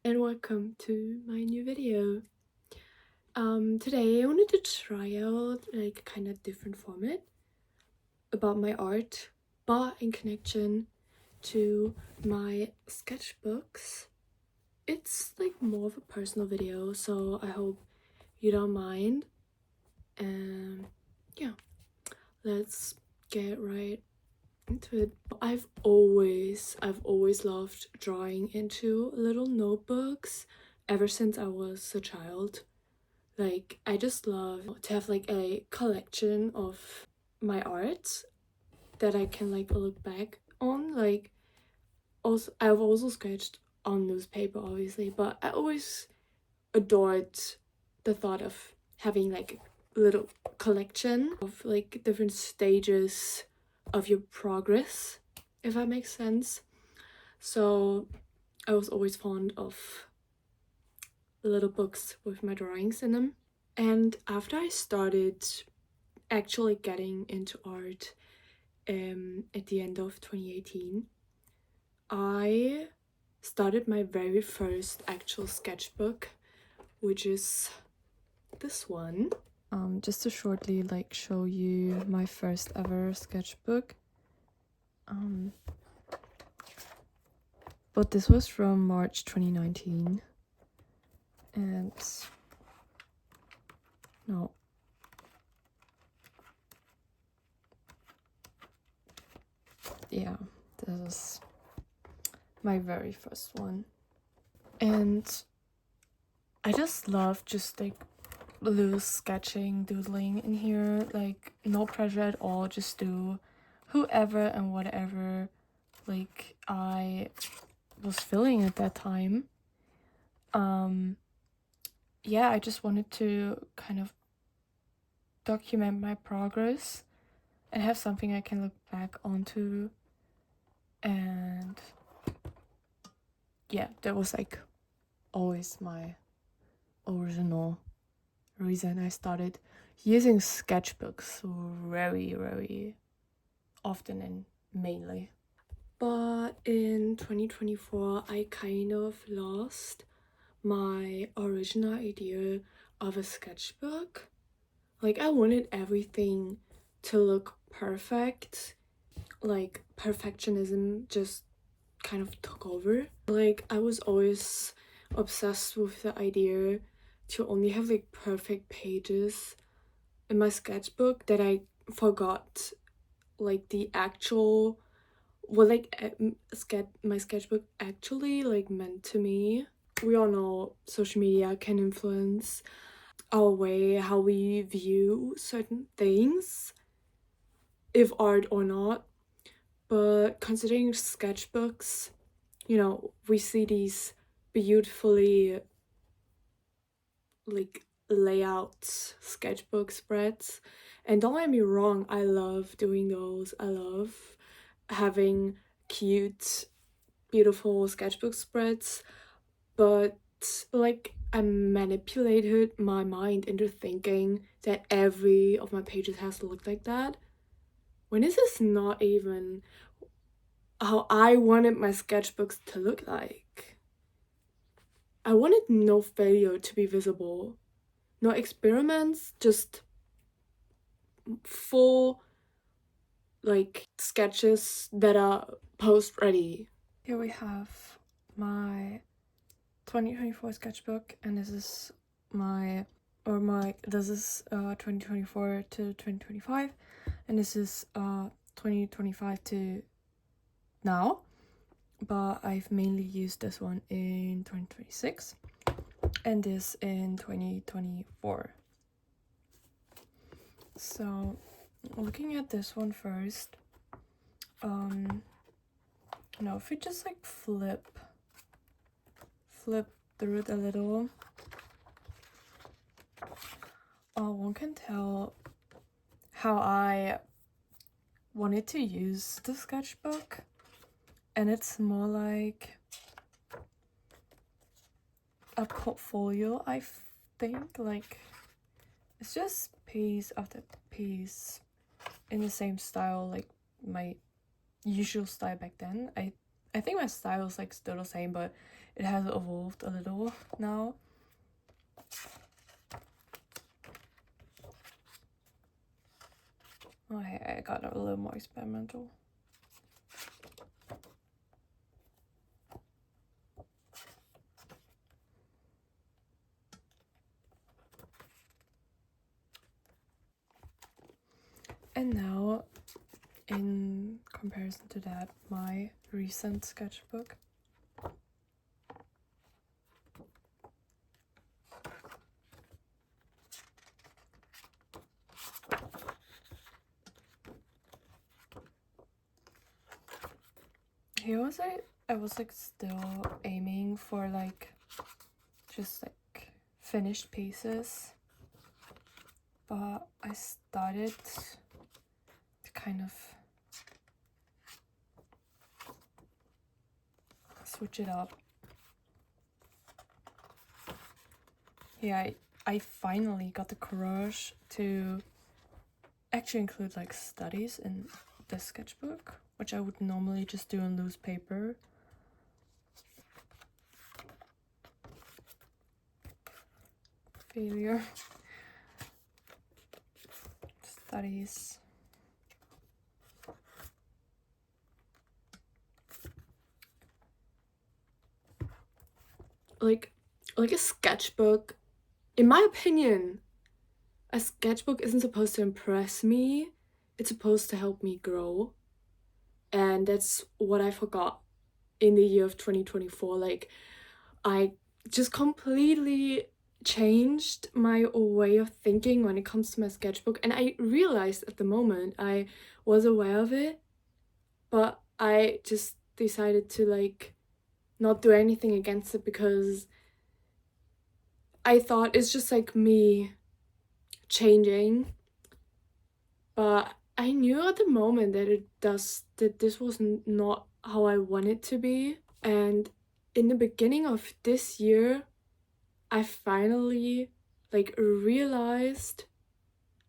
and welcome to my new video. Today I wanted to try out like a kind of different format about my art, but in connection to my sketchbooks. It's like more of a personal video, so I hope you don't mind. Yeah, let's get right into it. I've always loved drawing into little notebooks ever since I was a child. Like, I just love to have like a collection of my art that I can like look back on. Like, also I've also sketched on newspaper obviously, but I always adored the thought of having like a little collection of like different stages of your progress, if that makes sense. So I was always fond of little books with my drawings in them. And after I started actually getting into art at the end of 2018, I started my very first actual sketchbook, which is this one. Just to shortly like show you my first ever sketchbook. But this was from March 2019. And no. Yeah, this is my very first one. And I just love just like little sketching, doodling in here. Like, no pressure at all, just do whoever and whatever like I was feeling at that time. Yeah, I just wanted to kind of document my progress and have something I can look back onto. And yeah, that was like always my original reason I started using sketchbooks very, very often and mainly. But in 2024, I kind of lost my original idea of a sketchbook. Like, I wanted everything to look perfect. Like, perfectionism just kind of took over. Like, I was always obsessed with the idea to only have like perfect pages in my sketchbook, that I forgot like the actual what like my sketchbook actually like meant to me. We all know social media can influence our way how we view certain things, if art or not. But considering sketchbooks, we see these beautifully like layout sketchbook spreads, and don't get me wrong, I love doing those. I love having cute, beautiful sketchbook spreads, but like, I manipulated my mind into thinking that every of my pages has to look like that, when this is not even how I wanted my sketchbooks to look like. I wanted no failure to be visible, no experiments, just full like sketches that are post ready. Here we have my 2024 sketchbook, and this is 2024 to 2025, and this is 2025 to now, but I've mainly used this one in 2026 and this in 2024. So looking at this one first, if we just like flip through it a little, one can tell how I wanted to use the sketchbook, and it's more like a portfolio, I think. Like, it's just piece after piece in the same style, like my usual style back then. I think my style is like still the same, but it has evolved a little now. Oh, I got a little more experimental. And now, in comparison to that, my recent sketchbook. Here was I was like still aiming for like just like finished pieces, but I started to kind of switch it up. Yeah, I finally got the courage to actually include like studies in the sketchbook, which I would normally just do on loose paper. Failure. Studies. Like a sketchbook, in my opinion, a sketchbook isn't supposed to impress me. It's supposed to help me grow. And that's what I forgot in the year of 2024. Like, I just completely changed my way of thinking when it comes to my sketchbook. And I realized at the moment I was aware of it, but I just decided to like not do anything against it because I thought it's just like me changing. But I knew at the moment that this was not how I want it to be. And in the beginning of this year, I finally like realized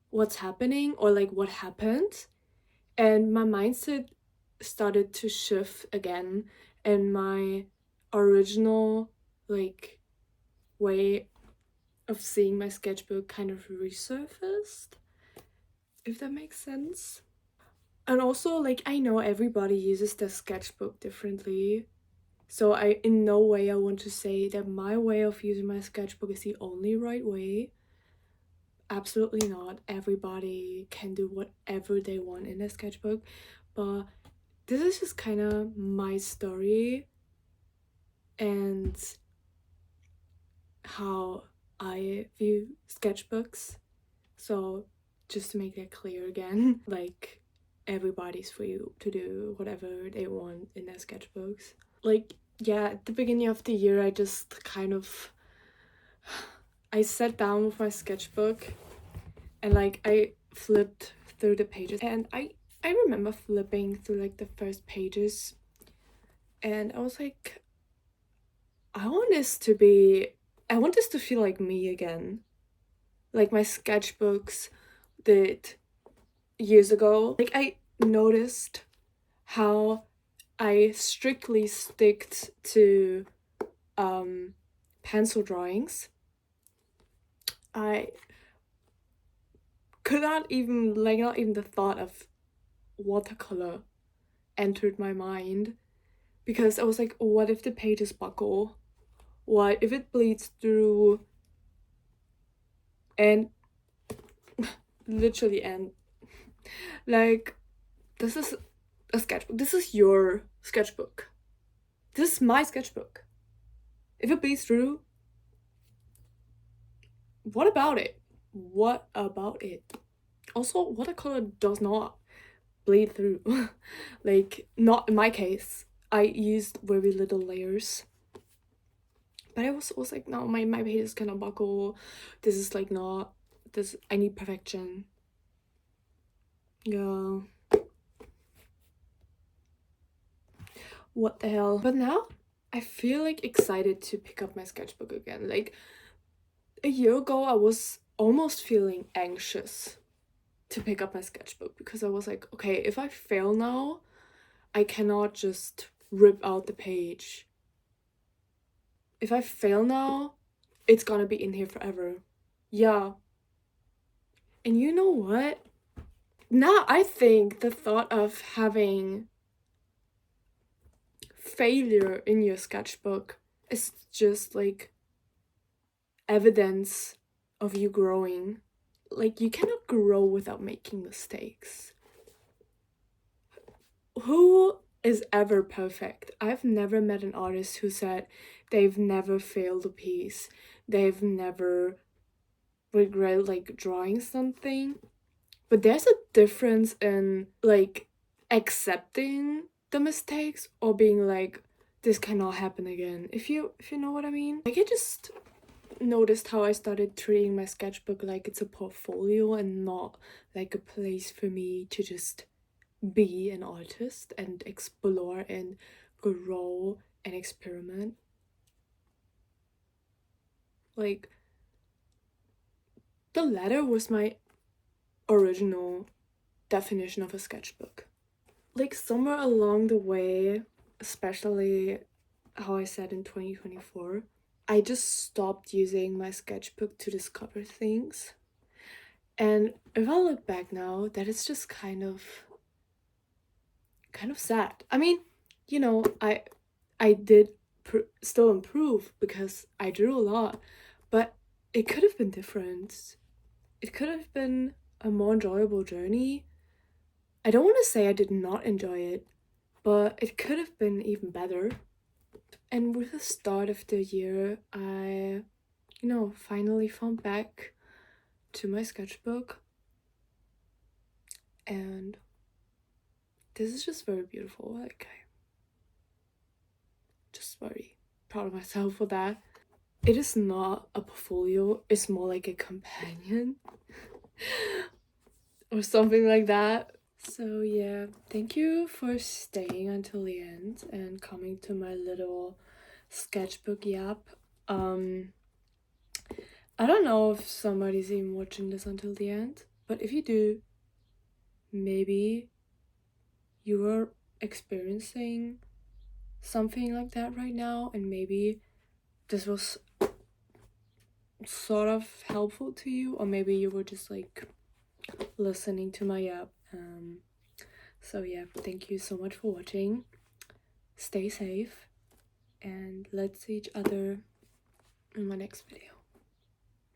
what's happening or like what happened, and my mindset started to shift again, and my original like way of seeing my sketchbook kind of resurfaced, if that makes sense. And also, like, I know everybody uses their sketchbook differently, so in no way I want to say that my way of using my sketchbook is the only right way. Absolutely not. Everybody can do whatever they want in a sketchbook, but this is just kind of my story and how I view sketchbooks. So just to make that clear again, like, everybody's free to do whatever they want in their sketchbooks. Like, yeah, at the beginning of the year, I just kind of I sat down with my sketchbook and like I flipped through the pages, and I remember flipping through like the first pages, and I was like, I want this to feel like me again, like my sketchbooks did years ago. Like, I noticed how I strictly sticked to pencil drawings. I could not even not even the thought of watercolor entered my mind, because I was like, what if the pages buckle? What if it bleeds through? And literally, and like, this is a sketchbook. This is your sketchbook. This is my sketchbook. If it bleeds through, what about it? What about it? Also, watercolor does not bleed through. Like, not in my case. I used very little layers. But I was like, no, my pages cannot buckle. This is like not this. I need perfection. Yeah. What the hell? But now I feel like excited to pick up my sketchbook again. Like, a year ago, I was almost feeling anxious to pick up my sketchbook because I was like, okay, if I fail now, I cannot just rip out the page. if I fail now, it's gonna be in here forever. Yeah. And you know what? Now I think the thought of having failure in your sketchbook is just like evidence of you growing. Like, you cannot grow without making mistakes. Who is ever perfect? I've never met an artist who said they've never failed a piece, they've never regret like drawing something. But there's a difference in like accepting the mistakes or being like, this cannot happen again. If you know what I mean. Like, I just noticed how I started treating my sketchbook like it's a portfolio and not like a place for me to just be an artist and explore and grow and experiment. Like, the letter was my original definition of a sketchbook. Like, somewhere along the way, especially how I said in 2024, I just stopped using my sketchbook to discover things. And if I look back now, that is just kind of sad. I mean, you know, I did still improve because I drew a lot, but it could have been different. It could have been a more enjoyable journey. I don't want to say I did not enjoy it, but it could have been even better. And with the start of the year, I, finally found back to my sketchbook, and this is just very beautiful. Like, I'm just very proud of myself for that. It is not a portfolio, it's more like a companion or something like that. So yeah, thank you for staying until the end and coming to my little sketchbook yap. I don't know if somebody's even watching this until the end, but if you do, maybe you are experiencing something like that right now, and maybe this was sort of helpful to you, or maybe you were just like listening to my app. So yeah, thank you so much for watching. Stay safe, and let's see each other in my next video.